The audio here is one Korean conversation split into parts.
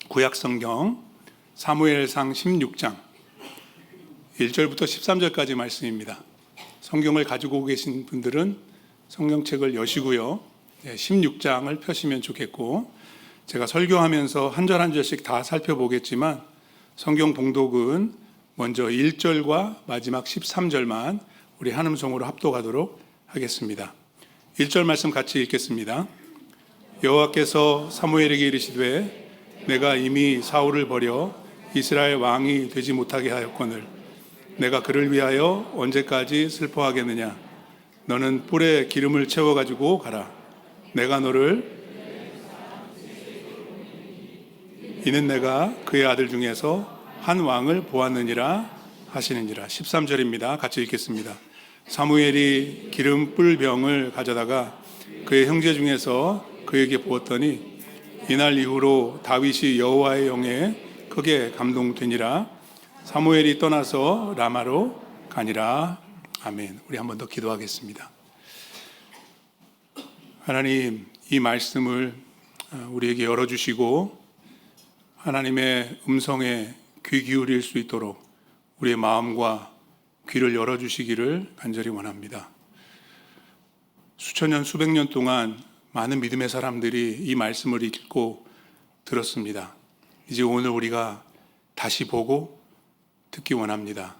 구약성경 사무엘상 16장 1절부터 13절까지 말씀입니다. 성경을 가지고 계신 분들은 성경책을 여시고요. 16장을 펴시면 좋겠고, 제가 설교하면서 한 절 한 절씩 다 살펴보겠지만 성경 봉독은 먼저 1절과 마지막 13절만 우리 한음성으로 합독하도록 하겠습니다. 1절 말씀 같이 읽겠습니다. 여호와께서 사무엘에게 이르시되 내가 이미 사울을 버려 이스라엘 왕이 되지 못하게 하였거늘 내가 그를 위하여 언제까지 슬퍼하겠느냐. 너는 뿔에 기름을 채워가지고 가라. 내가 너를 이는 내가 그의 아들 중에서 한 왕을 보았느니라 하시느니라. 13절입니다. 같이 읽겠습니다. 사무엘이 기름 뿔병을 가져다가 그의 형제 중에서 그에게 부었더니 이날 이후로 다윗이 여호와의 영에 크게 감동되니라. 사무엘이 떠나서 라마로 가니라. 아멘. 우리 한 번 더 기도하겠습니다. 하나님, 이 말씀을 우리에게 열어주시고 하나님의 음성에 귀 기울일 수 있도록 우리의 마음과 귀를 열어주시기를 간절히 원합니다. 수천 년, 수백 년 동안 많은 믿음의 사람들이 이 말씀을 읽고 들었습니다. 이제 오늘 우리가 다시 보고 듣기 원합니다.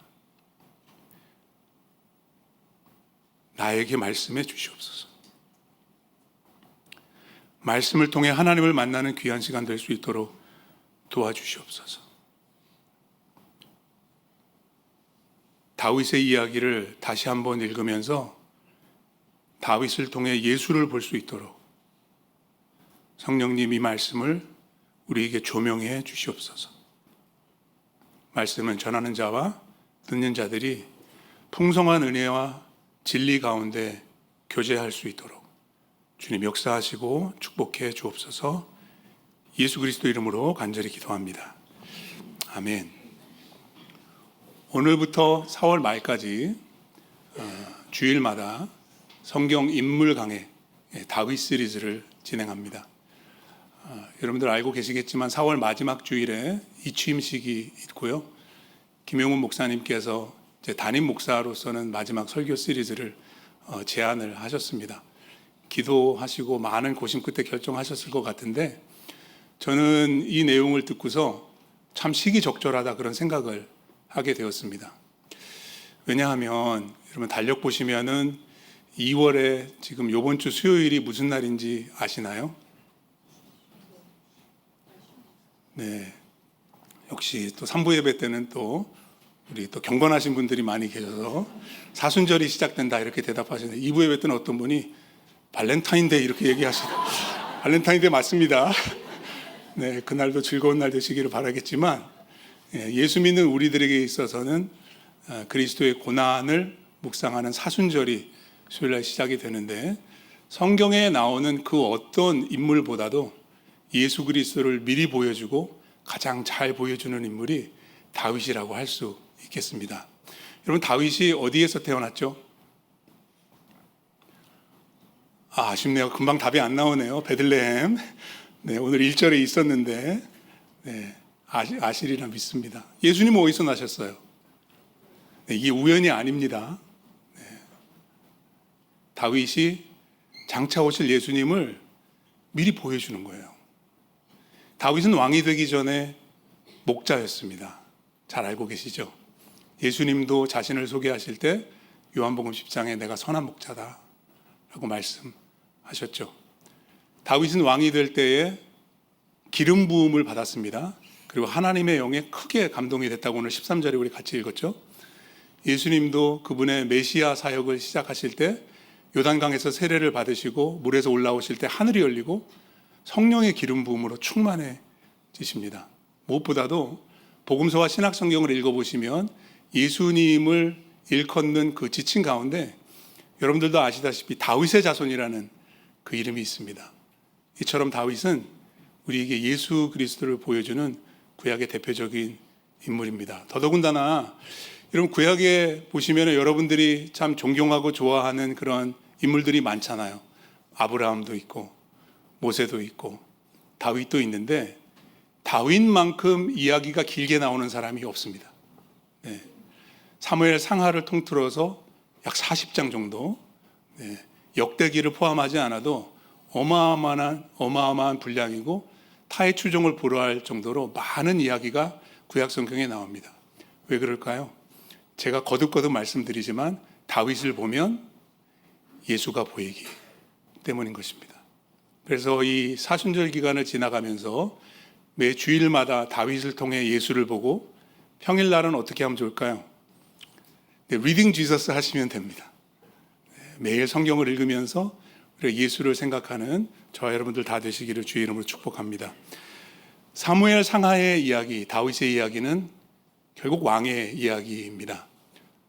나에게 말씀해 주시옵소서. 말씀을 통해 하나님을 만나는 귀한 시간 될 수 있도록 도와주시옵소서. 다윗의 이야기를 다시 한번 읽으면서 다윗을 통해 예수를 볼 수 있도록 성령님 이 말씀을 우리에게 조명해 주시옵소서. 말씀은 전하는 자와 듣는 자들이 풍성한 은혜와 진리 가운데 교제할 수 있도록 주님 역사하시고 축복해 주옵소서. 예수 그리스도 이름으로 간절히 기도합니다. 아멘. 오늘부터 4월 말까지 주일마다 성경 인물 강해 다윗 시리즈를 진행합니다. 여러분들 알고 계시겠지만 4월 마지막 주일에 이취임식이 있고요. 김용훈 목사님께서 이제 담임 목사로서는 마지막 설교 시리즈를 제안을 하셨습니다. 기도하시고 많은 고심 끝에 결정하셨을 것 같은데 저는 이 내용을 듣고서 참 시기적절하다 그런 생각을 하게 되었습니다. 왜냐하면 여러분 달력 보시면은 2월에 지금 이번 주 수요일이 무슨 날인지 아시나요? 네, 역시 또 3부 예배 때는 또 우리 또 경건하신 분들이 많이 계셔서 사순절이 시작된다 이렇게 대답하시는데 2부 예배 때는 어떤 분이 발렌타인데이 이렇게 얘기하시더라고요. 발렌타인데이 맞습니다. 네, 그날도 즐거운 날 되시기를 바라겠지만 예수 믿는 우리들에게 있어서는 그리스도의 고난을 묵상하는 사순절이 수요일날 시작이 되는데 성경에 나오는 그 어떤 인물보다도 예수 그리스도를 미리 보여주고 가장 잘 보여주는 인물이 다윗이라고 할 수 있겠습니다. 여러분 다윗이 어디에서 태어났죠? 아쉽네요. 금방 답이 안 나오네요. 베들레헴. 네, 오늘 1절에 있었는데 네, 아시리라 믿습니다. 예수님은 어디서 나셨어요? 네, 이게 우연이 아닙니다. 네. 다윗이 장차 오실 예수님을 미리 보여주는 거예요. 다윗은 왕이 되기 전에 목자였습니다. 잘 알고 계시죠? 예수님도 자신을 소개하실 때 요한복음 10장에 내가 선한 목자다 라고 말씀하셨죠. 다윗은 왕이 될 때에 기름 부음을 받았습니다. 그리고 하나님의 영에 크게 감동이 됐다고 오늘 13절에 우리 같이 읽었죠. 예수님도 그분의 메시아 사역을 시작하실 때 요단강에서 세례를 받으시고 물에서 올라오실 때 하늘이 열리고 성령의 기름 부음으로 충만해지십니다. 무엇보다도 복음서와 신약성경을 읽어보시면 예수님을 일컫는 그 지칭 가운데 여러분들도 아시다시피 다윗의 자손이라는 그 이름이 있습니다. 이처럼 다윗은 우리에게 예수 그리스도를 보여주는 구약의 대표적인 인물입니다. 더더군다나 여러분 구약에 보시면 여러분들이 참 존경하고 좋아하는 그런 인물들이 많잖아요. 아브라함도 있고 모세도 있고 다윗도 있는데 다윗만큼 이야기가 길게 나오는 사람이 없습니다. 네. 사무엘 상하를 통틀어서 약 40장 정도, 네. 역대기를 포함하지 않아도 어마어마한 분량이고 타의 추종을 불허할 정도로 많은 이야기가 구약 성경에 나옵니다. 왜 그럴까요? 제가 거듭거듭 말씀드리지만 다윗을 보면 예수가 보이기 때문인 것입니다. 그래서 이 사순절 기간을 지나가면서 매 주일마다 다윗을 통해 예수를 보고 평일날은 어떻게 하면 좋을까요? 네, 리딩 지저스 하시면 됩니다. 매일 성경을 읽으면서 예수를 생각하는 저와 여러분들 다 되시기를 주의 이름으로 축복합니다. 사무엘 상하의 이야기, 다윗의 이야기는 결국 왕의 이야기입니다.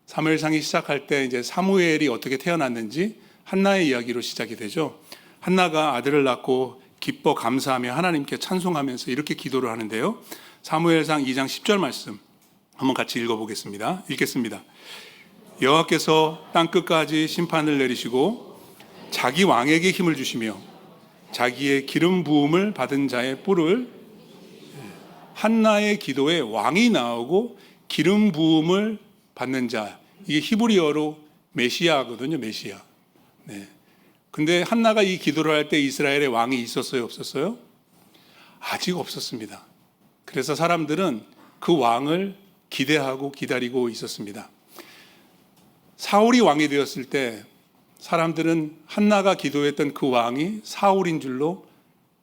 사무엘상이 시작할 때 이제 사무엘이 어떻게 태어났는지 한나의 이야기로 시작이 되죠. 한나가 아들을 낳고 기뻐 감사하며 하나님께 찬송하면서 이렇게 기도를 하는데요. 사무엘상 2장 10절 말씀 한번 같이 읽어보겠습니다. 읽겠습니다. 여호와께서 땅끝까지 심판을 내리시고 자기 왕에게 힘을 주시며 자기의 기름 부음을 받은 자의 뿔을, 한나의 기도에 왕이 나오고 기름 부음을 받는 자, 이게 히브리어로 메시아거든요. 메시아. 네. 근데 한나가 이 기도를 할 때 이스라엘에 왕이 있었어요, 없었어요? 아직 없었습니다. 그래서 사람들은 그 왕을 기대하고 기다리고 있었습니다. 사울이 왕이 되었을 때 사람들은 한나가 기도했던 그 왕이 사울인 줄로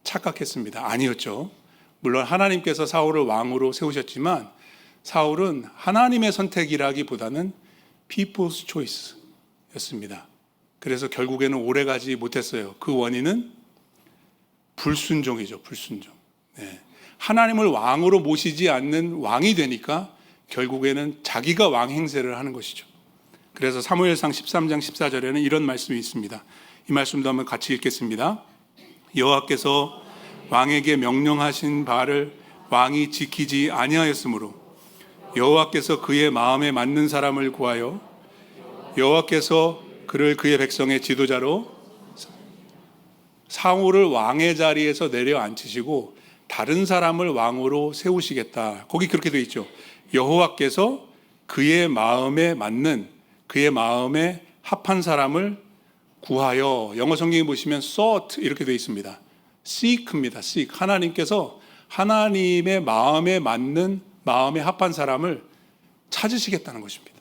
착각했습니다. 아니었죠. 물론 하나님께서 사울을 왕으로 세우셨지만 사울은 하나님의 선택이라기보다는 people's choice였습니다. 그래서 결국에는 오래가지 못했어요. 그 원인은 불순종이죠. 불순종. 네. 하나님을 왕으로 모시지 않는 왕이 되니까 결국에는 자기가 왕 행세를 하는 것이죠. 그래서 사무엘상 13장 14절에는 이런 말씀이 있습니다. 이 말씀도 한번 같이 읽겠습니다. 여호와께서 왕에게 명령하신 바를 왕이 지키지 아니하였으므로 여호와께서 그의 마음에 맞는 사람을 구하여 여호와께서 그를 그의 백성의 지도자로 사울을 왕의 자리에서 내려앉히시고 다른 사람을 왕으로 세우시겠다. 거기 그렇게 되어 있죠. 여호와께서 그의 마음에 맞는, 그의 마음에 합한 사람을 구하여, 영어 성경에 보시면 sought 이렇게 되어 있습니다. seek입니다. seek. 하나님께서 하나님의 마음에 맞는, 마음에 합한 사람을 찾으시겠다는 것입니다.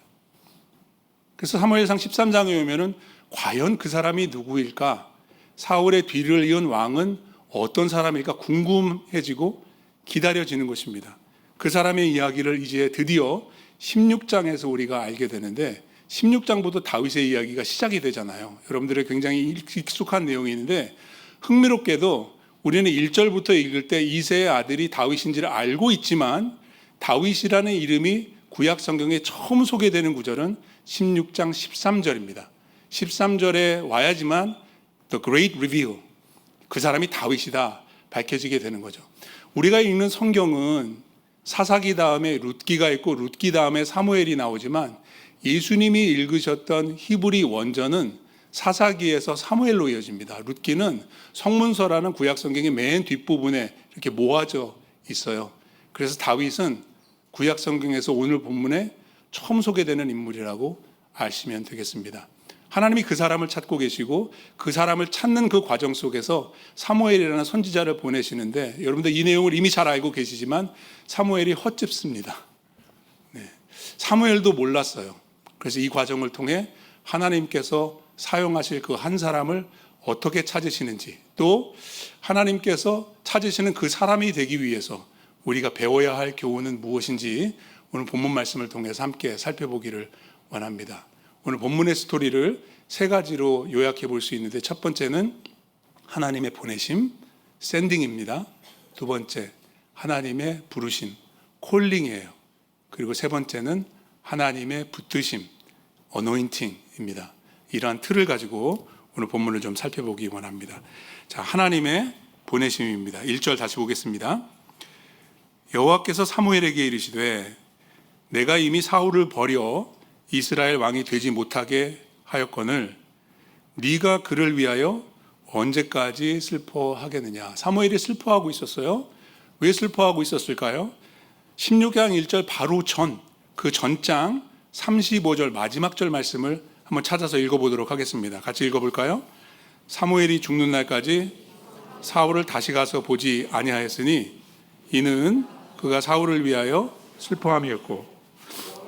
그래서 사무엘상 13장에 오면은 과연 그 사람이 누구일까? 사울의 뒤를 이은 왕은 어떤 사람일까 궁금해지고 기다려지는 것입니다. 그 사람의 이야기를 이제 드디어 16장에서 우리가 알게 되는데 16장부터 다윗의 이야기가 시작이 되잖아요. 여러분들의 굉장히 익숙한 내용이 있는데 흥미롭게도 우리는 1절부터 읽을 때 이새의 아들이 다윗인지를 알고 있지만 다윗이라는 이름이 구약 성경에 처음 소개되는 구절은 16장 13절입니다. 13절에 와야지만 The Great Reveal, 그 사람이 다윗이다 밝혀지게 되는 거죠. 우리가 읽는 성경은 사사기 다음에 룻기가 있고 룻기 다음에 사무엘이 나오지만 예수님이 읽으셨던 히브리 원전은 사사기에서 사무엘로 이어집니다. 룻기는 성문서라는 구약 성경의 맨 뒷부분에 이렇게 모아져 있어요. 그래서 다윗은 구약 성경에서 오늘 본문에 처음 소개되는 인물이라고 아시면 되겠습니다. 하나님이 그 사람을 찾고 계시고 그 사람을 찾는 그 과정 속에서 사무엘이라는 선지자를 보내시는데 여러분들 이 내용을 이미 잘 알고 계시지만 사무엘이 헛짚습니다. 네. 사무엘도 몰랐어요. 그래서 이 과정을 통해 하나님께서 사용하실 그 한 사람을 어떻게 찾으시는지, 또 하나님께서 찾으시는 그 사람이 되기 위해서 우리가 배워야 할 교훈은 무엇인지 오늘 본문 말씀을 통해서 함께 살펴보기를 원합니다. 오늘 본문의 스토리를 세 가지로 요약해 볼 수 있는데 첫 번째는 하나님의 보내심, 샌딩입니다. 두 번째, 하나님의 부르심, 콜링이에요. 그리고 세 번째는 하나님의 붙드심, 어노인팅입니다. 이러한 틀을 가지고 오늘 본문을 좀 살펴보기 원합니다. 자, 하나님의 보내심입니다. 1절 다시 보겠습니다. 여호와께서 사무엘에게 이르시되 내가 이미 사울을 버려 이스라엘 왕이 되지 못하게 하였거늘 네가 그를 위하여 언제까지 슬퍼하겠느냐. 사무엘이 슬퍼하고 있었어요. 왜 슬퍼하고 있었을까요? 16장 1절 바로 그 전장 35절 마지막 절 말씀을 한번 찾아서 읽어보도록 하겠습니다. 같이 읽어볼까요? 사무엘이 죽는 날까지 사울을 다시 가서 보지 아니하였으니 이는 그가 사울을 위하여 슬퍼함이었고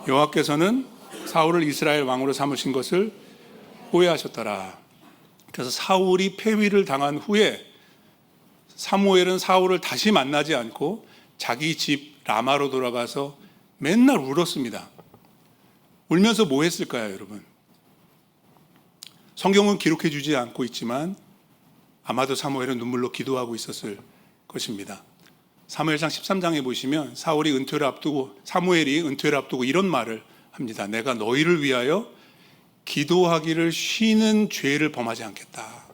여호와께서는 사울을 이스라엘 왕으로 삼으신 것을 후회하셨더라. 그래서 사울이 패위를 당한 후에 사무엘은 사울을 다시 만나지 않고 자기 집 라마로 돌아가서 맨날 울었습니다. 울면서 뭐 했을까요, 여러분? 성경은 기록해 주지 않고 있지만 아마도 사무엘은 눈물로 기도하고 있었을 것입니다. 사무엘상 13장에 보시면 사무엘이 은퇴를 앞두고 이런 말을 합니다. 내가 너희를 위하여 기도하기를 쉬는 죄를 범하지 않겠다.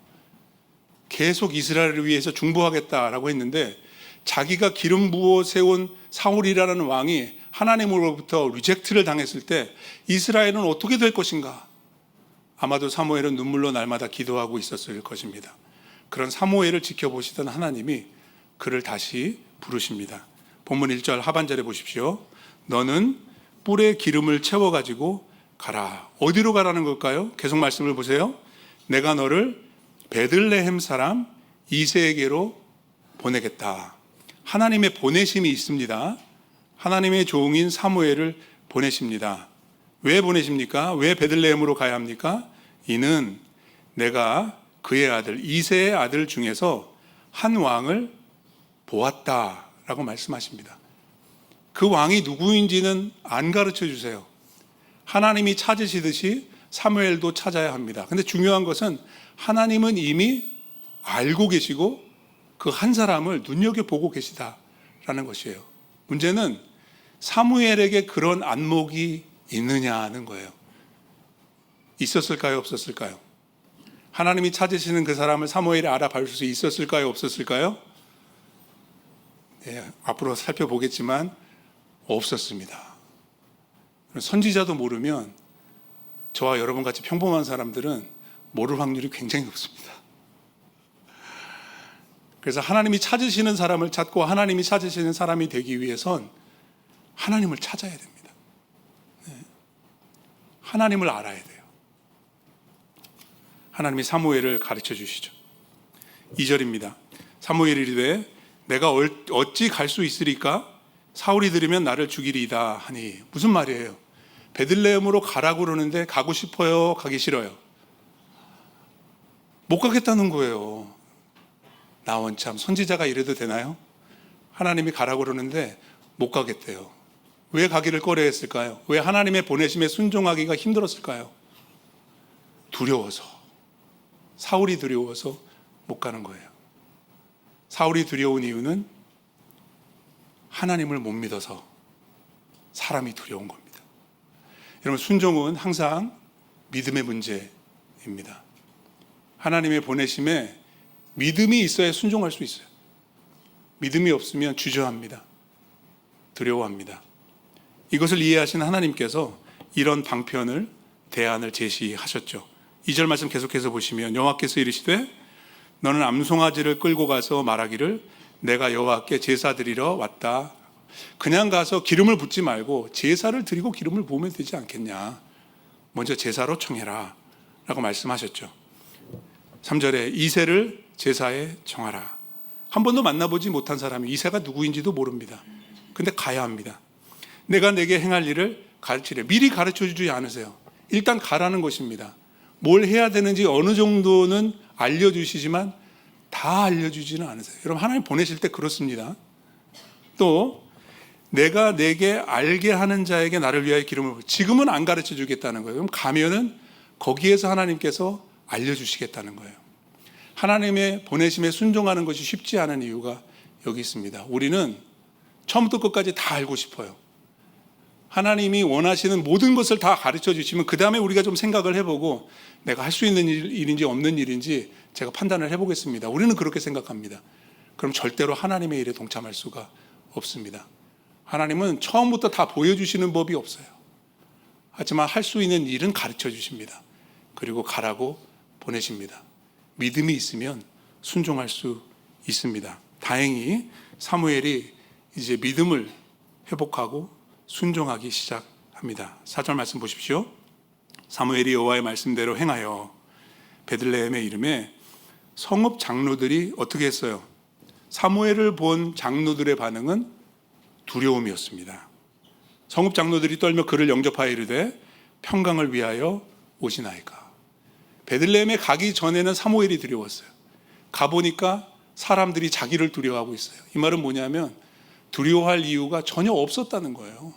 계속 이스라엘을 위해서 중보하겠다라고 했는데 자기가 기름 부어 세운 사울이라는 왕이 하나님으로부터 리젝트를 당했을 때 이스라엘은 어떻게 될 것인가? 아마도 사무엘은 눈물로 날마다 기도하고 있었을 것입니다. 그런 사무엘을 지켜보시던 하나님이 그를 다시 부르십니다. 본문 1절 하반절에 보십시오. 너는 뿔에 기름을 채워가지고 가라. 어디로 가라는 걸까요? 계속 말씀을 보세요. 내가 너를 베들레헴 사람 이새에게로 보내겠다. 하나님의 보내심이 있습니다. 하나님의 종인 사무엘을 보내십니다. 왜 보내십니까? 왜 베들레헴으로 가야 합니까? 이는 내가 그의 아들 이새의 아들 중에서 한 왕을 보았다라고 말씀하십니다. 그 왕이 누구인지는 안 가르쳐 주세요. 하나님이 찾으시듯이 사무엘도 찾아야 합니다. 근데 중요한 것은 하나님은 이미 알고 계시고 그 한 사람을 눈여겨보고 계시다라는 것이에요. 문제는 사무엘에게 그런 안목이 있느냐는 거예요. 있었을까요? 없었을까요? 하나님이 찾으시는 그 사람을 사무엘이 알아볼 수 있었을까요? 없었을까요? 네, 앞으로 살펴보겠지만 없었습니다. 선지자도 모르면 저와 여러분같이 평범한 사람들은 모를 확률이 굉장히 높습니다. 그래서 하나님이 찾으시는 사람을 찾고 하나님이 찾으시는 사람이 되기 위해선 하나님을 찾아야 됩니다. 네. 하나님을 알아야 돼요. 하나님이 사무엘을 가르쳐 주시죠. 2절입니다. 사무엘이 이르되 내가 어찌 갈 수 있으리까? 사울이 들으면 나를 죽이리이다 하니. 무슨 말이에요? 베들레헴으로 가라고 그러는데 가고 싶어요? 가기 싫어요? 못 가겠다는 거예요. 나 원참 선지자가 이래도 되나요? 하나님이 가라고 그러는데 못 가겠대요. 왜 가기를 꺼려했을까요? 왜 하나님의 보내심에 순종하기가 힘들었을까요? 두려워서. 사울이 두려워서 못 가는 거예요. 사울이 두려운 이유는 하나님을 못 믿어서 사람이 두려운 겁니다. 여러분, 순종은 항상 믿음의 문제입니다. 하나님의 보내심에 믿음이 있어야 순종할 수 있어요. 믿음이 없으면 주저합니다. 두려워합니다. 이것을 이해하신 하나님께서 이런 방편을, 대안을 제시하셨죠. 2절 말씀 계속해서 보시면 여호와께서 이르시되 너는 암송아지를 끌고 가서 말하기를 내가 여호와께 제사 드리러 왔다. 그냥 가서 기름을 붓지 말고 제사를 드리고 기름을 부으면 되지 않겠냐. 먼저 제사로 청해라 라고 말씀하셨죠. 3절에 이새를 제사에 청하라. 한 번도 만나보지 못한 사람이 이새가 누구인지도 모릅니다. 근데 가야 합니다. 내가 내게 행할 일을 가르치래. 미리 가르쳐 주지 않으세요. 일단 가라는 것입니다. 뭘 해야 되는지 어느 정도는 알려주시지만 다 알려주지는 않으세요. 여러분, 하나님 보내실 때 그렇습니다. 또 내가 내게 알게 하는 자에게 나를 위하여 기름을 지금은 안 가르쳐 주겠다는 거예요. 그럼 가면은 거기에서 하나님께서 알려주시겠다는 거예요. 하나님의 보내심에 순종하는 것이 쉽지 않은 이유가 여기 있습니다. 우리는 처음부터 끝까지 다 알고 싶어요. 하나님이 원하시는 모든 것을 다 가르쳐 주시면 그 다음에 우리가 좀 생각을 해보고 내가 할 수 있는 일인지 없는 일인지 제가 판단을 해보겠습니다. 우리는 그렇게 생각합니다. 그럼 절대로 하나님의 일에 동참할 수가 없습니다. 하나님은 처음부터 다 보여주시는 법이 없어요. 하지만 할 수 있는 일은 가르쳐 주십니다. 그리고 가라고 보내십니다. 믿음이 있으면 순종할 수 있습니다. 다행히 사무엘이 이제 믿음을 회복하고 순종하기 시작합니다. 4절 말씀 보십시오. 사무엘이 여호와의 말씀대로 행하여 베들레헴의 이름에 성읍 장로들이 어떻게 했어요? 사무엘을 본 장로들의 반응은 두려움이었습니다. 성읍 장로들이 떨며 그를 영접하여 이르되 평강을 위하여 오시나이까. 베들레헴에 가기 전에는 사무엘이 두려웠어요. 가보니까 사람들이 자기를 두려워하고 있어요. 이 말은 뭐냐면 두려워할 이유가 전혀 없었다는 거예요.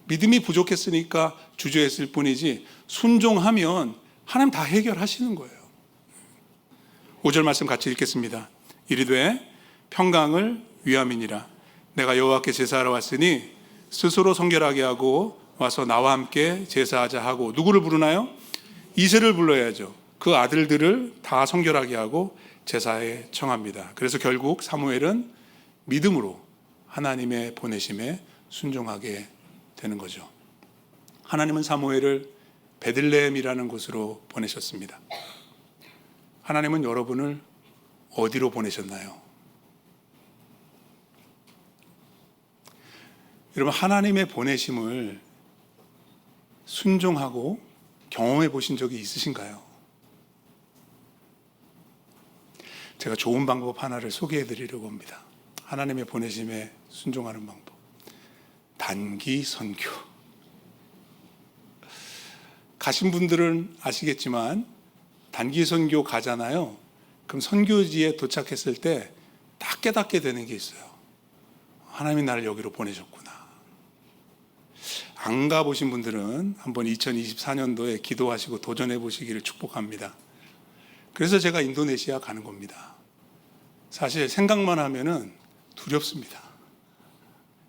믿음이 부족했으니까 주저했을 뿐이지 순종하면 하나님 다 해결하시는 거예요. 5절 말씀 같이 읽겠습니다. 이르되 평강을 위함이니라. 내가 여호와께 제사하러 왔으니 스스로 성결하게 하고 와서 나와 함께 제사하자 하고 누구를 부르나요? 이새를 불러야죠. 그 아들들을 다 성결하게 하고 제사에 청합니다. 그래서 결국 사무엘은 믿음으로 하나님의 보내심에 순종하게 되는 거죠. 하나님은 사무엘을 베들레헴이라는 곳으로 보내셨습니다. 하나님은 여러분을 어디로 보내셨나요? 여러분, 하나님의 보내심을 순종하고 경험해 보신 적이 있으신가요? 제가 좋은 방법 하나를 소개해 드리려고 합니다. 하나님의 보내심에 순종하는 방법. 단기 선교. 가신 분들은 아시겠지만 단기 선교 가잖아요. 그럼 선교지에 도착했을 때 딱 깨닫게 되는 게 있어요. 하나님이 나를 여기로 보내셨구나. 안 가보신 분들은 한번 2024년도에 기도하시고 도전해 보시기를 축복합니다. 그래서 제가 인도네시아 가는 겁니다. 사실 생각만 하면은 두렵습니다.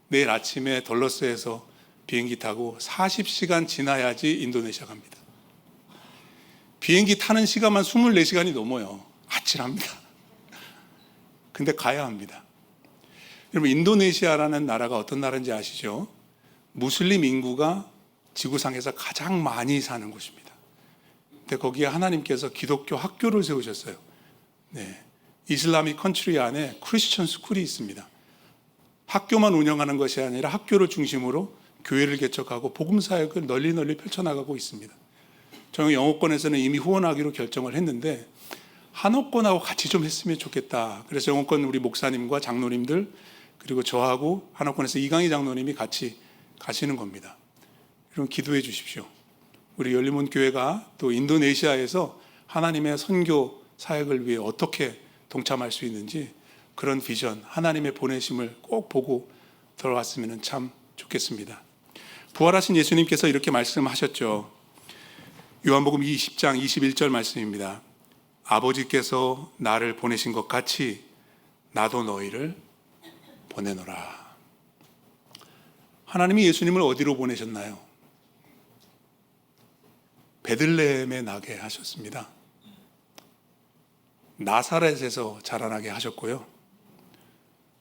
내일 아침에 덜러스에서 비행기 타고 40시간 지나야지 인도네시아 갑니다. 비행기 타는 시간만 24시간이 넘어요. 아찔합니다. 근데 가야 합니다. 여러분, 인도네시아라는 나라가 어떤 나라인지 아시죠? 무슬림 인구가 지구상에서 가장 많이 사는 곳입니다. 근데 거기에 하나님께서 기독교 학교를 세우셨어요. 네. 이슬라믹 컨트리 안에 크리스천 스쿨이 있습니다. 학교만 운영하는 것이 아니라 학교를 중심으로 교회를 개척하고 복음 사역을 널리 펼쳐나가고 있습니다. 저는 영어권에서는 이미 후원하기로 결정을 했는데 한옥권하고 같이 좀 했으면 좋겠다. 그래서 영어권 우리 목사님과 장로님들 그리고 저하고 한옥권에서 이강희 장로님이 같이 가시는 겁니다. 여러분, 기도해 주십시오. 우리 열림문 교회가 또 인도네시아에서 하나님의 선교 사역을 위해 어떻게 동참할 수 있는지 그런 비전, 하나님의 보내심을 꼭 보고 들어왔으면 참 좋겠습니다. 부활하신 예수님께서 이렇게 말씀하셨죠. 요한복음 20장 21절 말씀입니다. 아버지께서 나를 보내신 것 같이 나도 너희를 보내노라. 하나님이 예수님을 어디로 보내셨나요? 베들레헴에 나게 하셨습니다. 나사렛에서 자라나게 하셨고요.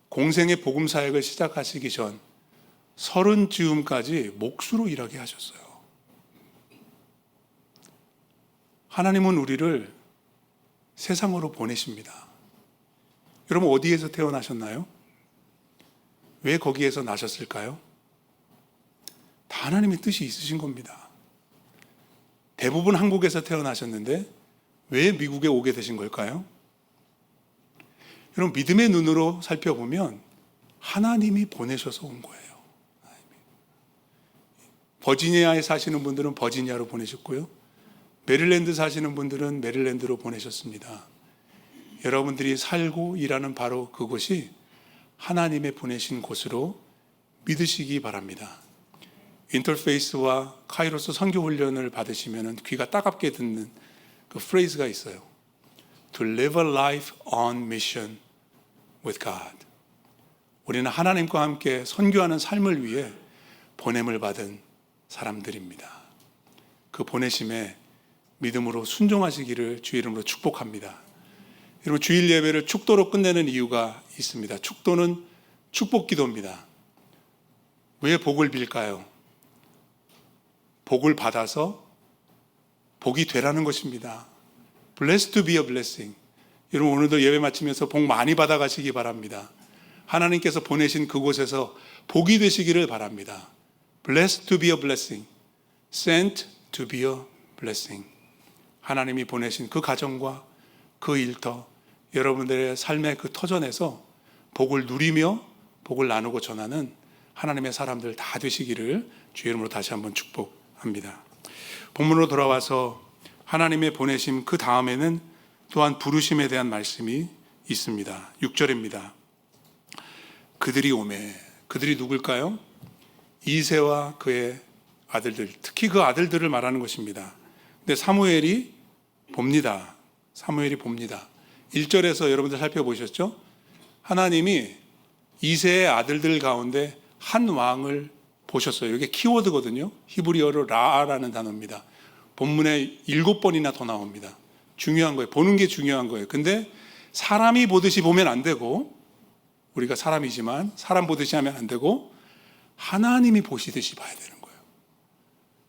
공생의 복음 사역을 시작하시기 전 30즈음까지 목수로 일하게 하셨어요. 하나님은 우리를 세상으로 보내십니다. 여러분, 어디에서 태어나셨나요? 왜 거기에서 나셨을까요? 다 하나님의 뜻이 있으신 겁니다. 대부분 한국에서 태어나셨는데 왜 미국에 오게 되신 걸까요? 여러분, 믿음의 눈으로 살펴보면 하나님이 보내셔서 온 거예요. 버지니아에 사시는 분들은 버지니아로 보내셨고요. 메릴랜드 사시는 분들은 메릴랜드로 보내셨습니다. 여러분들이 살고 일하는 바로 그곳이 하나님의 보내신 곳으로 믿으시기 바랍니다. 인터페이스와 카이로스 선교 훈련을 받으시면 귀가 따갑게 듣는 그 프레이즈가 있어요. To live a life on mission with God. 우리는 하나님과 함께 선교하는 삶을 위해 보냄을 받은 사람들입니다. 그 보내심에 믿음으로 순종하시기를 주의 이름으로 축복합니다. 여러분, 주일 예배를 축도로 끝내는 이유가 있습니다. 축도는 축복 기도입니다. 왜 복을 빌까요? 복을 받아서 복이 되라는 것입니다. Blessed to be a blessing. 여러분, 오늘도 예배 마치면서 복 많이 받아가시기 바랍니다. 하나님께서 보내신 그곳에서 복이 되시기를 바랍니다. Blessed to be a blessing, sent to be a blessing. 하나님이 보내신 그 가정과 그 일터, 여러분들의 삶의 그 터전에서 복을 누리며 복을 나누고 전하는 하나님의 사람들 다 되시기를 주의 이름으로 다시 한번 축복합니다. 본문으로 돌아와서 하나님의 보내심 그 다음에는 또한 부르심에 대한 말씀이 있습니다. 6절입니다. 그들이 오매. 그들이 누굴까요? 이새와 그의 아들들, 특히 그 아들들을 말하는 것입니다. 근데 사무엘이 봅니다. 사무엘이 봅니다. 1절에서 여러분들 살펴보셨죠? 하나님이 이새의 아들들 가운데 한 왕을 보셨어요. 이게 키워드거든요. 히브리어로 라라는 단어입니다. 본문에 7번이나 더 나옵니다. 중요한 거예요. 보는 게 중요한 거예요. 근데 사람이 보듯이 보면 안 되고, 우리가 사람이지만 사람 보듯이 하면 안 되고 하나님이 보시듯이 봐야 되는 거예요.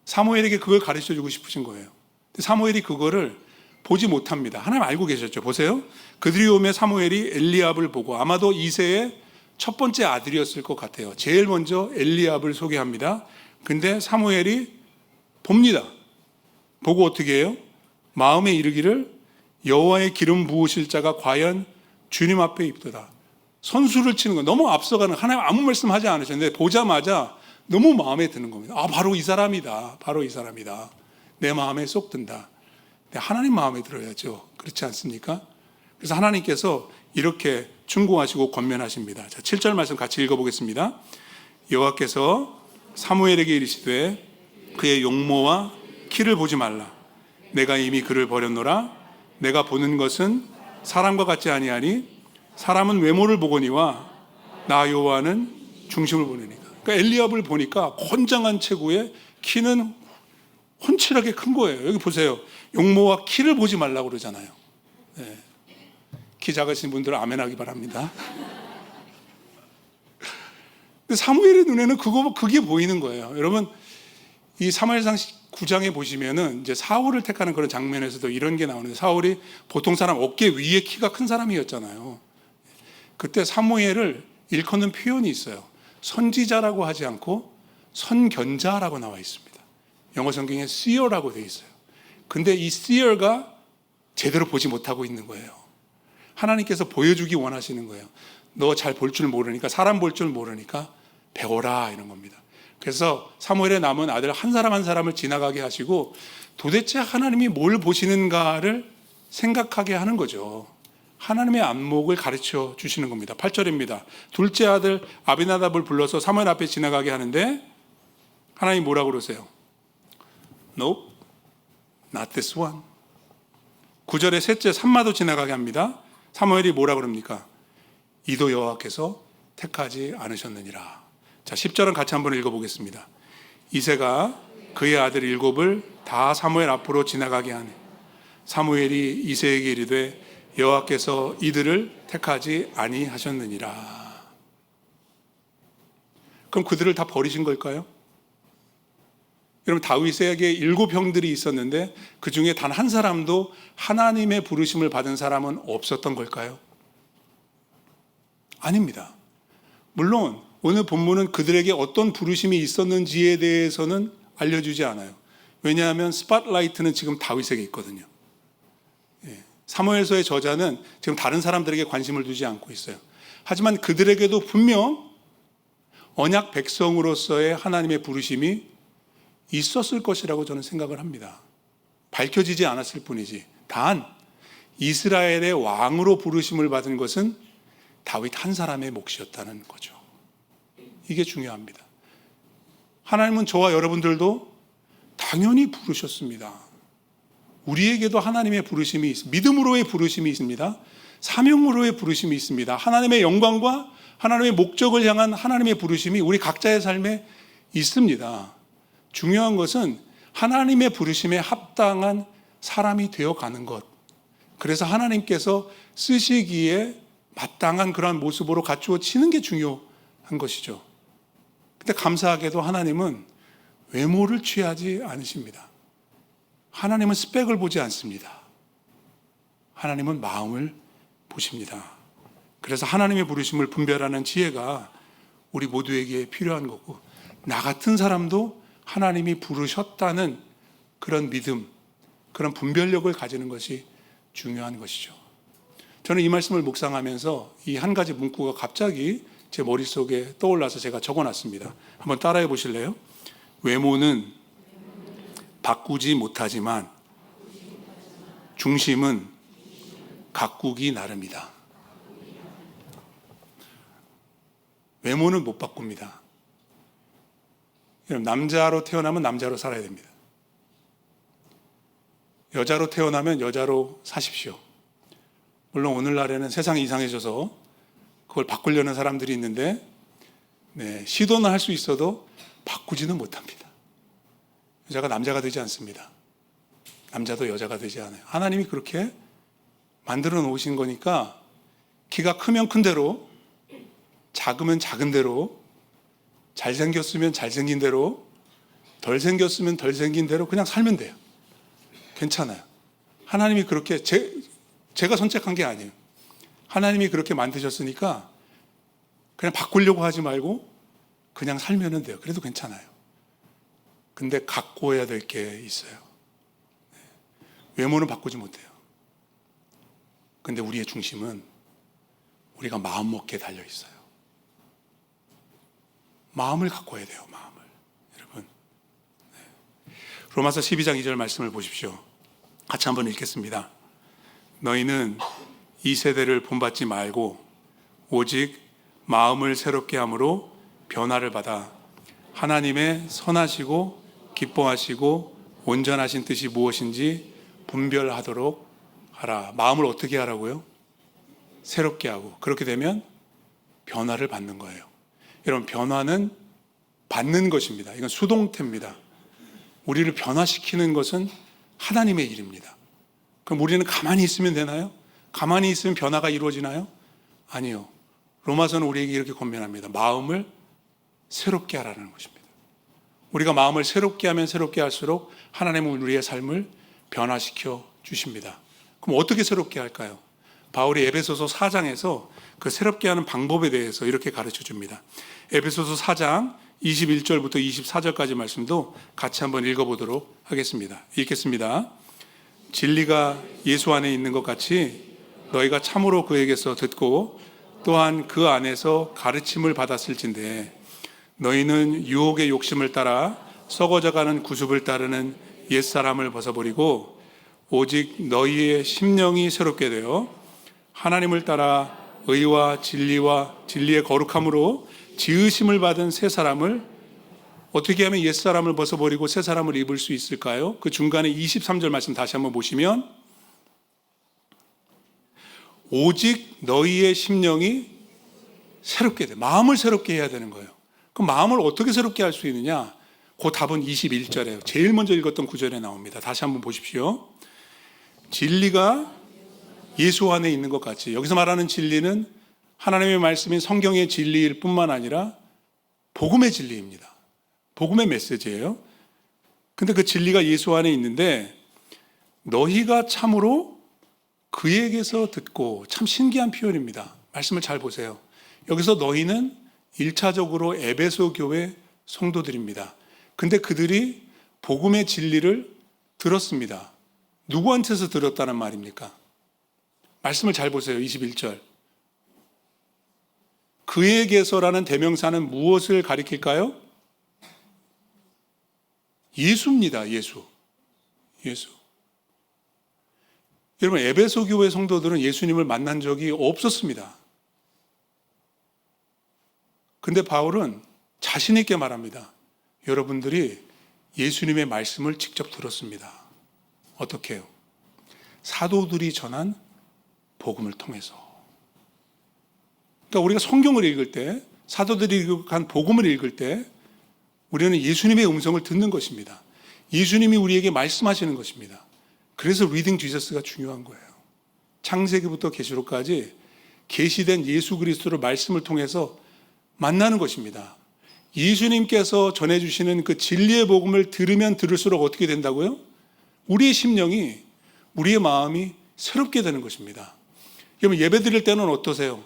사무엘에게 그걸 가르쳐 주고 싶으신 거예요. 근데 사무엘이 그거를 보지 못합니다. 하나님 알고 계셨죠. 보세요. 그들이 오매 사무엘이 엘리압을 보고, 아마도 이새의 첫 번째 아들이었을 것 같아요. 제일 먼저 엘리압을 소개합니다. 근데 사무엘이 봅니다. 보고 어떻게 해요? 마음에 이르기를 여호와의 기름 부으실 자가 과연 주님 앞에 있도다. 선수를 치는 거 너무 앞서가는, 하나님 아무 말씀하지 않으셨는데 보자마자 너무 마음에 드는 겁니다. 아, 바로 이 사람이다. 바로 이 사람이다. 내 마음에 쏙 든다. 근데 하나님 마음에 들어야죠. 그렇지 않습니까? 그래서 하나님께서 이렇게 충고하시고 권면하십니다. 자, 7절 말씀 같이 읽어보겠습니다. 여호와께서 사무엘에게 이르시되 그의 용모와 키를 보지 말라. 내가 이미 그를 버렸노라. 내가 보는 것은 사람과 같지 아니하니 사람은 외모를 보거니와 나 여호와는 중심을 보느니까. 그러니까 엘리압을 보니까 건장한 체구에 키는 훤칠하게 큰 거예요. 여기 보세요. 용모와 키를 보지 말라고 그러잖아요. 네. 키 작으신 분들은 아멘하기 바랍니다. 근데 사무엘의 눈에는 그게 보이는 거예요. 여러분, 이 사무엘상 9장에 보시면은 이제 사울을 택하는 그런 장면에서도 이런 게 나오는데, 사울이 보통 사람 어깨 위에 키가 큰 사람이었잖아요. 그때 사무엘을 일컫는 표현이 있어요. 선지자라고 하지 않고 선견자라고 나와 있습니다. 영어 성경에 seer라고 되어 있어요. 근데 이 seer가 제대로 보지 못하고 있는 거예요. 하나님께서 보여주기 원하시는 거예요. 너 잘 볼 줄 모르니까, 사람 볼 줄 모르니까 배워라, 이런 겁니다. 그래서 사무엘의 남은 아들 한 사람 한 사람을 지나가게 하시고 도대체 하나님이 뭘 보시는가를 생각하게 하는 거죠. 하나님의 안목을 가르쳐 주시는 겁니다. 8절입니다. 둘째 아들 아비나답을 불러서 사무엘 앞에 지나가게 하는데 하나님이 뭐라고 그러세요? Nope, not this one. 9절에 셋째 삼마도 지나가게 합니다. 사무엘이 뭐라고 그럽니까? 이도 여호와께서 택하지 않으셨느니라. 자, 10절은 같이 한번 읽어보겠습니다. 이새가 그의 아들 7을 다 사무엘 앞으로 지나가게 하네. 사무엘이 이새에게 이르되 여호와께서 이들을 택하지 아니하셨느니라. 그럼 그들을 다 버리신 걸까요? 여러분, 다윗에게 7형들이 있었는데 그 중에 단 한 사람도 하나님의 부르심을 받은 사람은 없었던 걸까요? 아닙니다. 물론 오늘 본문은 그들에게 어떤 부르심이 있었는지에 대해서는 알려주지 않아요. 왜냐하면 스팟라이트는 지금 다윗에게 있거든요. 사무엘서의 저자는 지금 다른 사람들에게 관심을 두지 않고 있어요. 하지만 그들에게도 분명 언약 백성으로서의 하나님의 부르심이 있었을 것이라고 저는 생각을 합니다. 밝혀지지 않았을 뿐이지. 단 이스라엘의 왕으로 부르심을 받은 것은 다윗 한 사람의 몫이었다는 거죠. 이게 중요합니다. 하나님은 저와 여러분들도 당연히 부르셨습니다. 우리에게도 하나님의 부르심이 있습니다. 믿음으로의 부르심이 있습니다. 사명으로의 부르심이 있습니다. 하나님의 영광과 하나님의 목적을 향한 하나님의 부르심이 우리 각자의 삶에 있습니다. 중요한 것은 하나님의 부르심에 합당한 사람이 되어가는 것. 그래서 하나님께서 쓰시기에 마땅한 그러한 모습으로 갖추어지는 게 중요한 것이죠. 근데 감사하게도 하나님은 외모를 취하지 않으십니다. 하나님은 스펙을 보지 않습니다. 하나님은 마음을 보십니다. 그래서 하나님의 부르심을 분별하는 지혜가 우리 모두에게 필요한 거고, 나 같은 사람도 하나님이 부르셨다는 그런 믿음, 그런 분별력을 가지는 것이 중요한 것이죠. 저는 이 말씀을 묵상하면서 이 한 가지 문구가 갑자기 제 머릿속에 떠올라서 제가 적어놨습니다. 한번 따라해 보실래요? 외모는 바꾸지 못하지만 중심은 가꾸기 나름이다. 외모는 못 바꿉니다. 남자로 태어나면 남자로 살아야 됩니다. 여자로 태어나면 여자로 사십시오. 물론 오늘날에는 세상이 이상해져서 그걸 바꾸려는 사람들이 있는데, 시도는 할 수 있어도 바꾸지는 못합니다. 여자가 남자가 되지 않습니다. 남자도 여자가 되지 않아요. 하나님이 그렇게 만들어 놓으신 거니까 키가 크면 큰 대로, 작으면 작은 대로, 잘생겼으면 잘생긴 대로, 덜 생겼으면 덜 생긴 대로 그냥 살면 돼요. 괜찮아요. 하나님이 그렇게 제가 선택한 게 아니에요. 하나님이 그렇게 만드셨으니까 그냥 바꾸려고 하지 말고 그냥 살면 돼요. 그래도 괜찮아요. 근데 가꾸어야 될 게 있어요. 외모는 바꾸지 못해요. 근데 우리의 중심은 우리가 마음 먹기에 달려 있어요. 마음을 가꿔야 돼요. 마음을. 여러분, 로마서 12장 2절 말씀을 보십시오. 같이 한번 읽겠습니다. 너희는 이 세대를 본받지 말고 오직 마음을 새롭게 함으로 변화를 받아 하나님의 선하시고 기뻐하시고 온전하신 뜻이 무엇인지 분별하도록 하라. 마음을 어떻게 하라고요? 새롭게 하고, 그렇게 되면 변화를 받는 거예요. 여러분, 변화는 받는 것입니다. 이건 수동태입니다. 우리를 변화시키는 것은 하나님의 일입니다. 그럼 우리는 가만히 있으면 되나요? 가만히 있으면 변화가 이루어지나요? 아니요. 로마서는 우리에게 이렇게 권면합니다. 마음을 새롭게 하라는 것입니다. 우리가 마음을 새롭게 하면 새롭게 할수록 하나님은 우리의 삶을 변화시켜 주십니다. 그럼 어떻게 새롭게 할까요? 바울이 에베소서 4장에서 그 새롭게 하는 방법에 대해서 이렇게 가르쳐 줍니다. 에베소서 4장 21절부터 24절까지 말씀도 같이 한번 읽어보도록 하겠습니다. 읽겠습니다. 진리가 예수 안에 있는 것 같이 너희가 참으로 그에게서 듣고 또한 그 안에서 가르침을 받았을진데, 너희는 유혹의 욕심을 따라 썩어져가는 구습을 따르는 옛사람을 벗어버리고 오직 너희의 심령이 새롭게 되어 하나님을 따라 의와 진리의 거룩함으로 지으심을 받은 새 사람을, 어떻게 하면 옛사람을 벗어버리고 새 사람을 입을 수 있을까요? 그 중간에 23절 말씀 다시 한번 보시면, 오직 너희의 심령이 새롭게 돼. 마음을 새롭게 해야 되는 거예요. 그럼 마음을 어떻게 새롭게 할 수 있느냐? 그 답은 21절에요. 제일 먼저 읽었던 구절에 나옵니다. 다시 한번 보십시오. 진리가 예수 안에 있는 것 같이, 여기서 말하는 진리는 하나님의 말씀인 성경의 진리일 뿐만 아니라 복음의 진리입니다. 복음의 메시지예요. 근데 그 진리가 예수 안에 있는데, 너희가 참으로 그에게서 듣고, 참 신기한 표현입니다. 말씀을 잘 보세요. 여기서 너희는 1차적으로 에베소 교회 성도들입니다. 근데 그들이 복음의 진리를 들었습니다. 누구한테서 들었다는 말입니까? 말씀을 잘 보세요. 21절. 그에게서라는 대명사는 무엇을 가리킬까요? 예수입니다. 예수. 여러분, 에베소 교회 성도들은 예수님을 만난 적이 없었습니다. 근데 바울은 자신 있게 말합니다. 여러분들이 예수님의 말씀을 직접 들었습니다. 어떻게 해요? 사도들이 전한 복음을 통해서. 그러니까 우리가 성경을 읽을 때, 사도들이 한 복음을 읽을 때 우리는 예수님의 음성을 듣는 것입니다. 예수님이 우리에게 말씀하시는 것입니다. 그래서 리딩 지저스가 중요한 거예요. 창세기부터 계시록까지 계시된 예수 그리스도를 말씀을 통해서 만나는 것입니다. 예수님께서 전해주시는 그 진리의 복음을 들으면 들을수록 어떻게 된다고요? 우리의 심령이, 우리의 마음이 새롭게 되는 것입니다. 여러분, 예배 드릴 때는 어떠세요?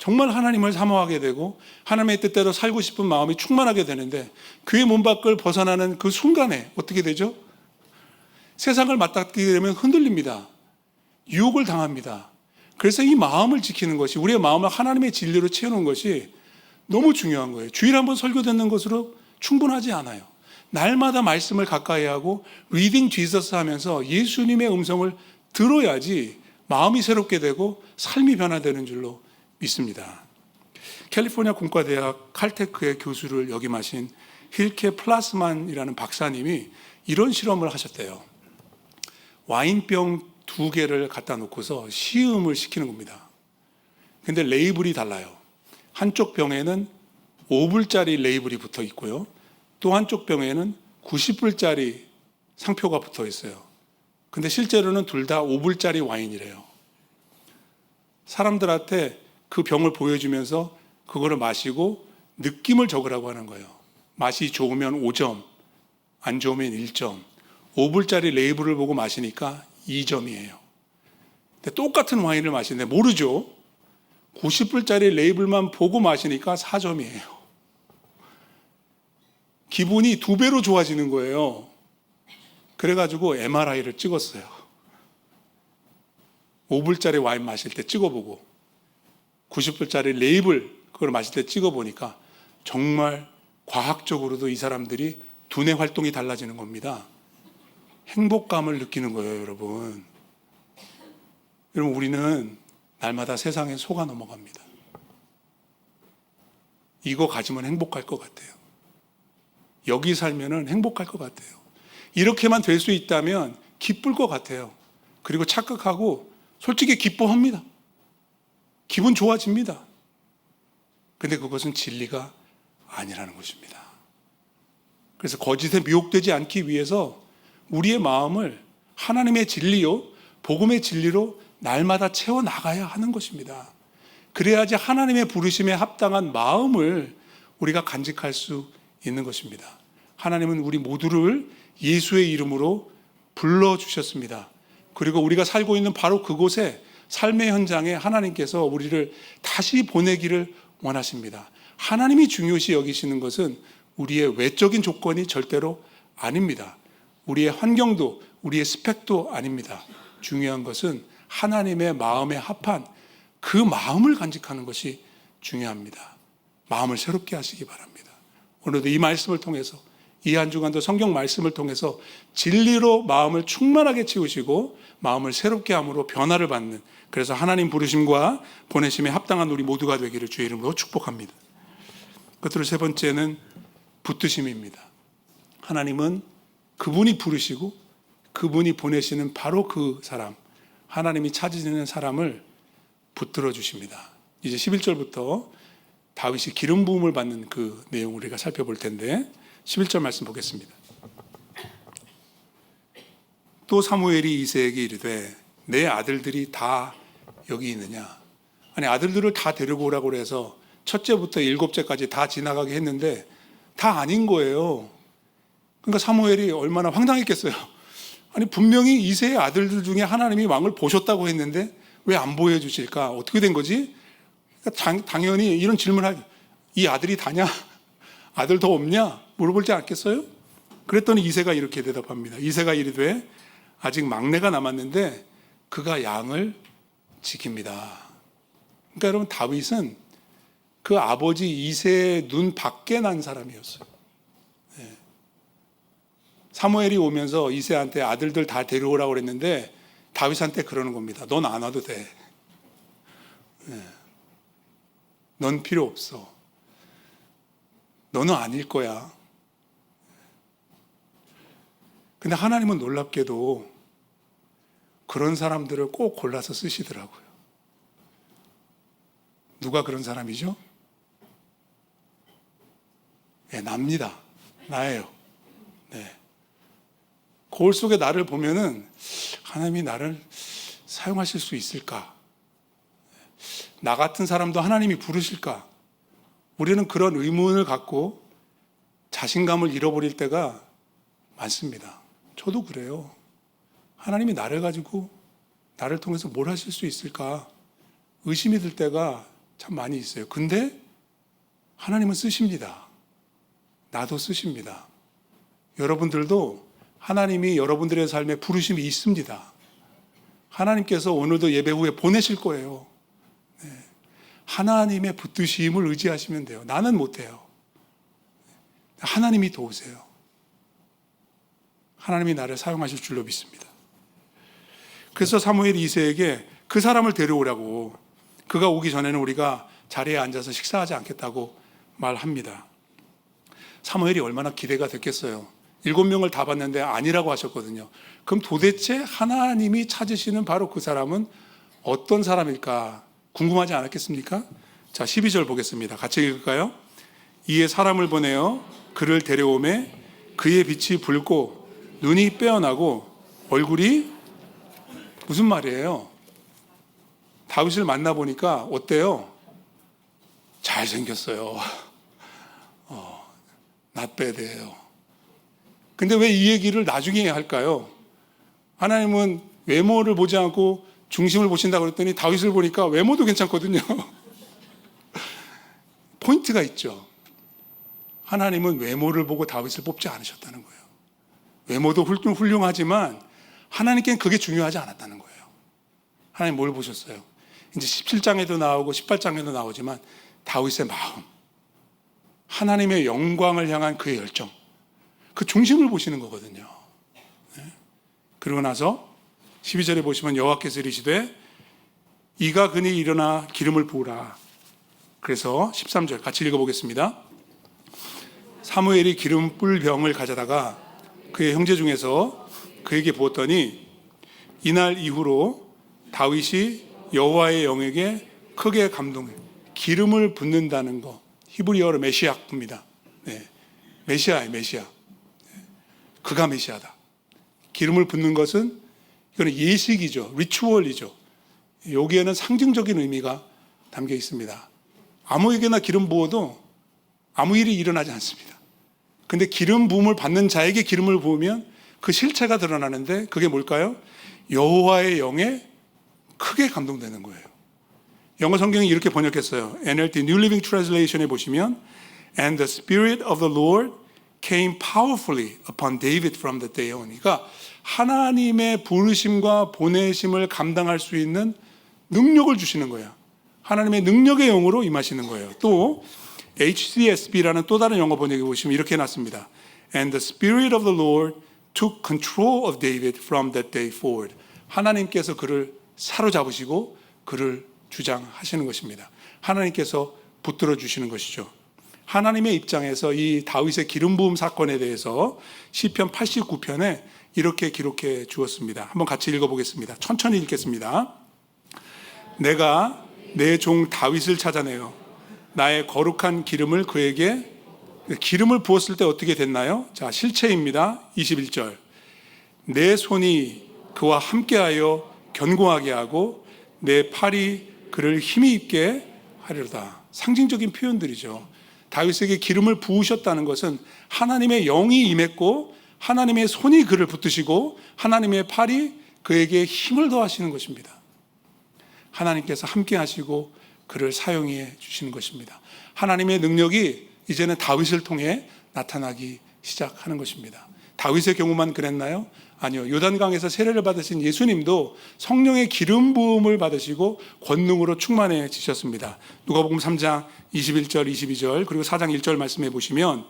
정말 하나님을 사모하게 되고 하나님의 뜻대로 살고 싶은 마음이 충만하게 되는데 그의 몸 밖을 벗어나는 그 순간에 어떻게 되죠? 세상을 맞닥뜨리게 되면 흔들립니다. 유혹을 당합니다. 그래서 이 마음을 지키는 것이, 우리의 마음을 하나님의 진리로 채우는 것이 너무 중요한 거예요. 주일에 한번 설교 듣는 것으로 충분하지 않아요. 날마다 말씀을 가까이 하고 리딩 지저스 하면서 예수님의 음성을 들어야지 마음이 새롭게 되고 삶이 변화되는 줄로 믿습니다. 캘리포니아 공과대학 칼테크의 교수를 역임하신 힐케 플라스만이라는 박사님이 이런 실험을 하셨대요. 와인병 2개를 갖다 놓고서 시음을 시키는 겁니다. 근데 레이블이 달라요. 한쪽 병에는 5불짜리 레이블이 붙어 있고요. 또 한쪽 병에는 90불짜리 상표가 붙어 있어요. 근데 실제로는 둘 다 5불짜리 와인이래요. 사람들한테 그 병을 보여주면서 그거를 마시고 느낌을 적으라고 하는 거예요. 맛이 좋으면 5점, 안 좋으면 1점. 5불짜리 레이블을 보고 마시니까 2점이에요. 근데 똑같은 와인을 마시는데 모르죠. 90불짜리 레이블만 보고 마시니까 4점이에요. 기분이 2배로 좋아지는 거예요. 그래가지고 MRI를 찍었어요. 5불짜리 와인 마실 때 찍어보고 90불짜리 레이블 그걸 마실 때 찍어보니까 정말 과학적으로도 이 사람들이 두뇌 활동이 달라지는 겁니다. 행복감을 느끼는 거예요, 여러분. 여러분, 우리는 날마다 세상에 속아 넘어갑니다. 이거 가지면 행복할 것 같아요. 여기 살면은 행복할 것 같아요. 이렇게만 될 수 있다면 기쁠 것 같아요. 그리고 착각하고 솔직히 기뻐합니다. 기분 좋아집니다. 근데 그것은 진리가 아니라는 것입니다. 그래서 거짓에 미혹되지 않기 위해서 우리의 마음을 하나님의 진리요, 복음의 진리로 날마다 채워나가야 하는 것입니다. 그래야지 하나님의 부르심에 합당한 마음을 우리가 간직할 수 있는 것입니다. 하나님은 우리 모두를 예수의 이름으로 불러주셨습니다. 그리고 우리가 살고 있는 바로 그곳에 삶의 현장에 하나님께서 우리를 다시 보내기를 원하십니다. 하나님이 중요시 여기시는 것은 우리의 외적인 조건이 절대로 아닙니다. 우리의 환경도 우리의 스펙도 아닙니다. 중요한 것은 하나님의 마음에 합한 그 마음을 간직하는 것이 중요합니다. 마음을 새롭게 하시기 바랍니다. 오늘도 이 말씀을 통해서 이 한 주간도 성경 말씀을 통해서 진리로 마음을 충만하게 채우시고 마음을 새롭게 함으로 변화를 받는, 그래서 하나님 부르심과 보내심에 합당한 우리 모두가 되기를 주의 이름으로 축복합니다. 끝으로 세 번째는 붙드심입니다. 하나님은 그분이 부르시고 그분이 보내시는 바로 그 사람, 하나님이 찾으시는 사람을 붙들어 주십니다. 이제 11절부터 다윗이 기름 부음을 받는 그 내용을 우리가 살펴볼 텐데 11절 말씀 보겠습니다. 또 사무엘이 이새에게 이르되 내 아들들이 다 여기 있느냐. 아니, 아들들을 다 데리고 오라고 해서 첫째부터 7째까지 다 지나가게 했는데 다 아닌 거예요. 그러니까 사무엘이 얼마나 황당했겠어요. 아니, 분명히 이새의 아들들 중에 하나님이 왕을 보셨다고 했는데 왜 안 보여주실까? 어떻게 된 거지? 그러니까 당연히 이런 질문을 하죠. 이 아들이 다냐? 아들 더 없냐? 물어볼지 않겠어요? 그랬더니 이새가 이렇게 대답합니다. 이새가 이르되 아직 막내가 남았는데 그가 양을 지킵니다. 그러니까 여러분, 다윗은 그 아버지 이새의 눈 밖에 난 사람이었어요. 네. 사무엘이 오면서 이새한테 아들들 다 데려오라고 그랬는데 다윗한테 그러는 겁니다. 넌 안 와도 돼. 네. 넌 필요 없어. 너는 아닐 거야. 근데 하나님은 놀랍게도 그런 사람들을 꼭 골라서 쓰시더라고요. 누가 그런 사람이죠? 네, 납니다. 나예요. 네. 거울 속에 나를 보면은 하나님이 나를 사용하실 수 있을까? 나 같은 사람도 하나님이 부르실까? 우리는 그런 의문을 갖고 자신감을 잃어버릴 때가 많습니다. 저도 그래요. 하나님이 나를 가지고 나를 통해서 뭘 하실 수 있을까? 의심이 들 때가 참 많이 있어요. 근데 하나님은 쓰십니다. 나도 쓰십니다. 여러분들도 하나님이 여러분들의 삶에 부르심이 있습니다. 하나님께서 오늘도 예배 후에 보내실 거예요. 네. 하나님의 붙드심을 의지하시면 돼요. 나는 못해요. 하나님이 도우세요. 하나님이 나를 사용하실 줄로 믿습니다. 그래서 사무엘이 이새에게 그 사람을 데려오라고, 그가 오기 전에는 우리가 자리에 앉아서 식사하지 않겠다고 말합니다. 사무엘이 얼마나 기대가 됐겠어요. 7명을 다 봤는데 아니라고 하셨거든요. 그럼 도대체 하나님이 찾으시는 바로 그 사람은 어떤 사람일까 궁금하지 않았겠습니까? 자, 12절 보겠습니다. 같이 읽을까요? 이에 사람을 보내어 그를 데려오매 그의 빛이 붉고 눈이 빼어나고 얼굴이, 무슨 말이에요? 다윗을 만나보니까 어때요? 잘생겼어요. 낫배드예요. 근데 왜 이 얘기를 나중에 할까요? 하나님은 외모를 보지 않고 중심을 보신다고 그랬더니 다윗을 보니까 외모도 괜찮거든요. 포인트가 있죠. 하나님은 외모를 보고 다윗을 뽑지 않으셨다는 거예요. 외모도 훌륭하지만 하나님께는 그게 중요하지 않았다는 거예요. 하나님 뭘 보셨어요? 이제 17장에도 나오고 18장에도 나오지만 다윗의 마음, 하나님의 영광을 향한 그의 열정, 그 중심을 보시는 거거든요. 그러고 나서 12절에 보시면 여호와께서 이르시되 이가 그니 일어나 기름을 부으라. 그래서 13절 같이 읽어보겠습니다. 사무엘이 기름 뿔 병을 가져다가 그의 형제 중에서 그에게 부었더니 이날 이후로 다윗이 여호와의 영에게 크게 감동해. 기름을 붓는다는 거 히브리어로 메시아입니다. 네, 메시아예요. 메시아. 그가 메시아다. 기름을 붓는 것은 이거는 예식이죠. 리추얼이죠. 여기에는 상징적인 의미가 담겨 있습니다. 아무에게나 기름 부어도 아무 일이 일어나지 않습니다. 근데 기름 부음을 받는 자에게 기름을 부으면 그 실체가 드러나는데 그게 뭘까요? 여호와의 영에 크게 감동되는 거예요. 영어 성경이 이렇게 번역했어요. NLT New Living Translation에 보시면 And the Spirit of the Lord came powerfully upon David from the day on. 그러니까 하나님의 부르심과 보내심을 감당할 수 있는 능력을 주시는 거예요. 하나님의 능력의 영으로 임하시는 거예요. 또 HCSB라는 또 다른 영어 번역에 보시면 이렇게 해놨습니다. And the Spirit of the Lord took control of David from that day forward. 하나님께서 그를 사로잡으시고 그를 주장하시는 것입니다. 하나님께서 붙들어 주시는 것이죠. 하나님의 입장에서 이 다윗의 기름 부음 사건에 대해서 시편 89편에 이렇게 기록해 주었습니다. 한번 같이 읽어보겠습니다. 천천히 읽겠습니다. 내가 내 종 다윗을 찾아내어 나의 거룩한 기름을 그에게, 기름을 부었을 때 어떻게 됐나요? 자, 실체입니다. 21절. 내 손이 그와 함께하여 견고하게 하고 내 팔이 그를 힘이 있게 하리로다. 상징적인 표현들이죠. 다윗에게 기름을 부으셨다는 것은 하나님의 영이 임했고 하나님의 손이 그를 붙드시고 하나님의 팔이 그에게 힘을 더하시는 것입니다. 하나님께서 함께 하시고 그를 사용해 주시는 것입니다. 하나님의 능력이 이제는 다윗을 통해 나타나기 시작하는 것입니다. 다윗의 경우만 그랬나요? 아니요. 요단강에서 세례를 받으신 예수님도 성령의 기름 부음을 받으시고 권능으로 충만해지셨습니다. 누가복음 3장 21절 22절 그리고 4장 1절 말씀해 보시면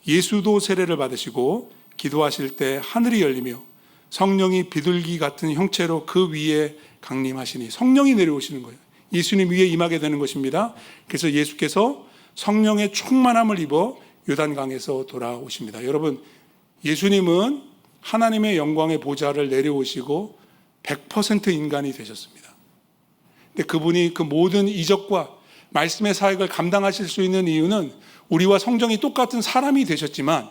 예수도 세례를 받으시고 기도하실 때 하늘이 열리며 성령이 비둘기 같은 형체로 그 위에 강림하시니, 성령이 내려오시는 거예요. 예수님 위에 임하게 되는 것입니다. 그래서 예수께서 성령의 충만함을 입어 요단강에서 돌아오십니다. 여러분, 예수님은 하나님의 영광의 보좌를 내려오시고 100% 인간이 되셨습니다. 근데 그분이 그 모든 이적과 말씀의 사역을 감당하실 수 있는 이유는 우리와 성정이 똑같은 사람이 되셨지만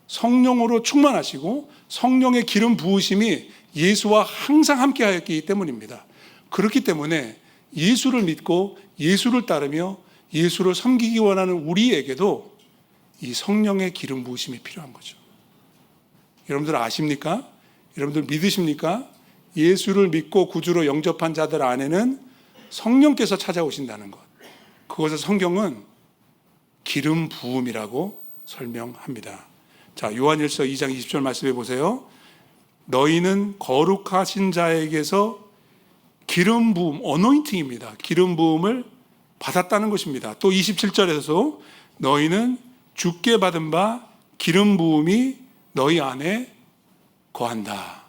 성령으로 충만하시고 성령의 기름 부으심이 예수와 항상 함께 하였기 때문입니다. 그렇기 때문에 예수를 믿고 예수를 따르며 예수를 섬기기 원하는 우리에게도 이 성령의 기름 부으심이 필요한 거죠. 여러분들 아십니까? 여러분들 믿으십니까? 예수를 믿고 구주로 영접한 자들 안에는 성령께서 찾아오신다는 것. 그것을 성경은 기름 부음이라고 설명합니다. 자, 요한일서 2장 20절 말씀해 보세요. 너희는 거룩하신 자에게서 기름 부음, 어노인팅입니다. 기름 부음을 받았다는 것입니다. 또 27절에서 너희는 주께 받은 바 기름 부음이 너희 안에 거한다.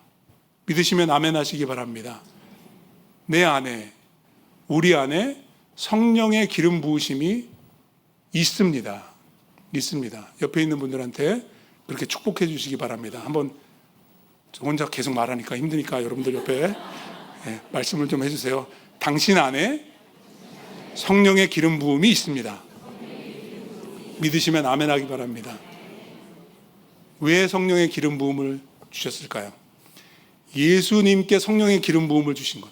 믿으시면 아멘 하시기 바랍니다. 내 안에, 우리 안에 성령의 기름 부으심이 있습니다. 있습니다. 옆에 있는 분들한테 그렇게 축복해 주시기 바랍니다. 한번 혼자 계속 말하니까 힘드니까 여러분들 옆에 말씀을 좀 해주세요. 당신 안에 성령의 기름 부음이 있습니다. 믿으시면 아멘 하기 바랍니다. 왜 성령의 기름 부음을 주셨을까요? 예수님께 성령의 기름 부음을 주신 것,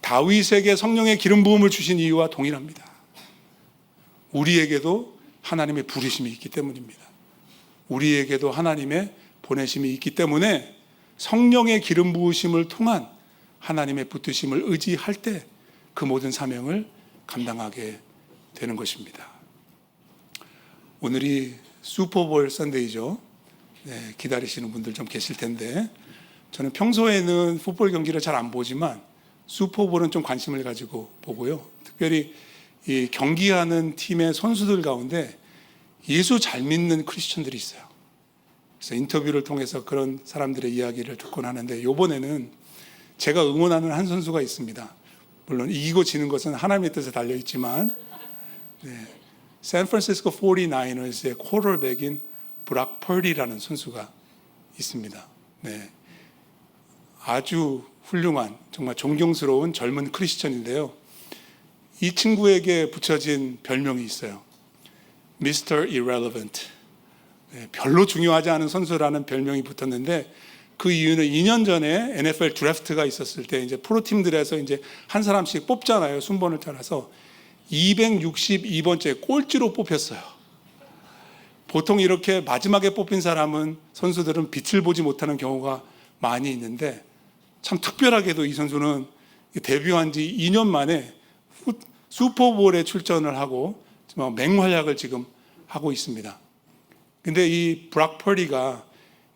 다윗에게 성령의 기름 부음을 주신 이유와 동일합니다. 우리에게도 하나님의 부르심이 있기 때문입니다. 우리에게도 하나님의 보내심이 있기 때문에 성령의 기름 부으심을 통한 하나님의 붙드심을 의지할 때 그 모든 사명을 감당하게 되는 것입니다. 오늘이 슈퍼볼 선데이죠. 기다리시는 분들 좀 계실 텐데, 저는 평소에는 풋볼 경기를 잘 안 보지만 슈퍼볼은 좀 관심을 가지고 보고요. 특별히 이 경기하는 팀의 선수들 가운데 예수 잘 믿는 크리스천들이 있어요. 그래서 인터뷰를 통해서 그런 사람들의 이야기를 듣곤 하는데, 이번에는 제가 응원하는 한 선수가 있습니다. 물론 이기고 지는 것은 하나님의 뜻에 달려있지만, 샌프란시스코 49ers의 쿼터백인 브락 퍼디라는 선수가 있습니다. 아주 훌륭한, 정말 존경스러운 젊은 크리스천인데요. 이 친구에게 붙여진 별명이 있어요. Mr. Irrelevant. 별로 중요하지 않은 선수라는 별명이 붙었는데, 그 이유는 2년 전에 NFL 드래프트가 있었을 때 이제 프로팀들에서 이제 한 사람씩 뽑잖아요. 순번을 따라서 262번째 꼴찌로 뽑혔어요. 보통 이렇게 마지막에 뽑힌 사람은, 선수들은 빛을 보지 못하는 경우가 많이 있는데, 참 특별하게도 이 선수는 데뷔한 지 2년 만에 슈퍼볼에 출전을 하고 맹활약을 지금 하고 있습니다. 근데 이 브락 퍼디가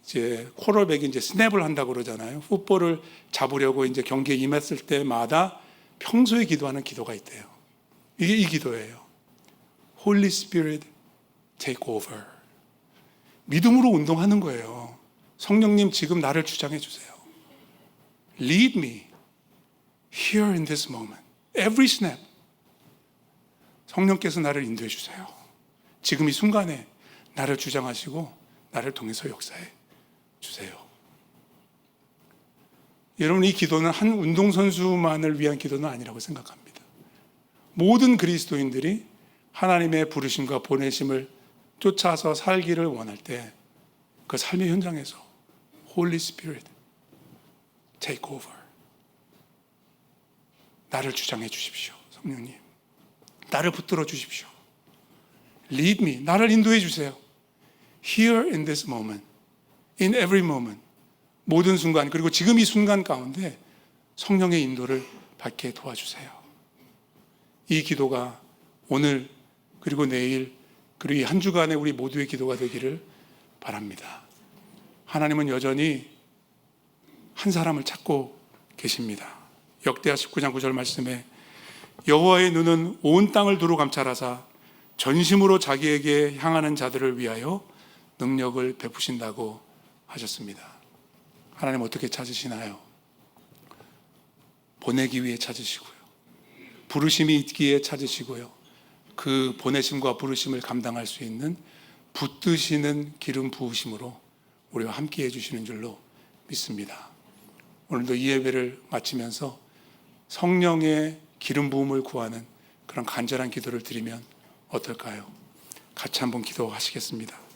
이제 쿼터백이 이제 스냅을 한다고 그러잖아요. 풋볼을 잡으려고 이제 경기에 임했을 때마다 평소에 기도하는 기도가 있대요. 이게 이 기도예요. Holy Spirit, take over. 믿음으로 운동하는 거예요. 성령님, 지금 나를 주장해 주세요. Lead me here in this moment. Every snap. 성령께서 나를 인도해 주세요. 지금 이 순간에 나를 주장하시고 나를 통해서 역사해 주세요. 여러분, 이 기도는 한 운동선수만을 위한 기도는 아니라고 생각합니다. 모든 그리스도인들이 하나님의 부르심과 보내심을 쫓아서 살기를 원할 때 그 삶의 현장에서 Holy Spirit, take over. 나를 주장해 주십시오. 성령님, 나를 붙들어 주십시오. Lead me, 나를 인도해 주세요. Here in this moment, in every moment, 모든 순간, 그리고 지금 이 순간 가운데 성령의 인도를 받게 도와주세요. 이 기도가 오늘, 그리고 내일, 그리고 이 한 주간의 우리 모두의 기도가 되기를 바랍니다. 하나님은 여전히 한 사람을 찾고 계십니다. 역대하 19장 9절 말씀에 여호와의 눈은 온 땅을 두루 감찰하사 전심으로 자기에게 향하는 자들을 위하여 능력을 베푸신다고 하셨습니다. 하나님 어떻게 찾으시나요? 보내기 위해 찾으시고요. 부르심이 있기에 찾으시고요. 그 보내심과 부르심을 감당할 수 있는 붙드시는 기름 부으심으로 우리와 함께 해주시는 줄로 믿습니다. 오늘도 이 예배를 마치면서 성령의 기름 부음을 구하는 그런 간절한 기도를 드리면 어떨까요? 같이 한번 기도하시겠습니다.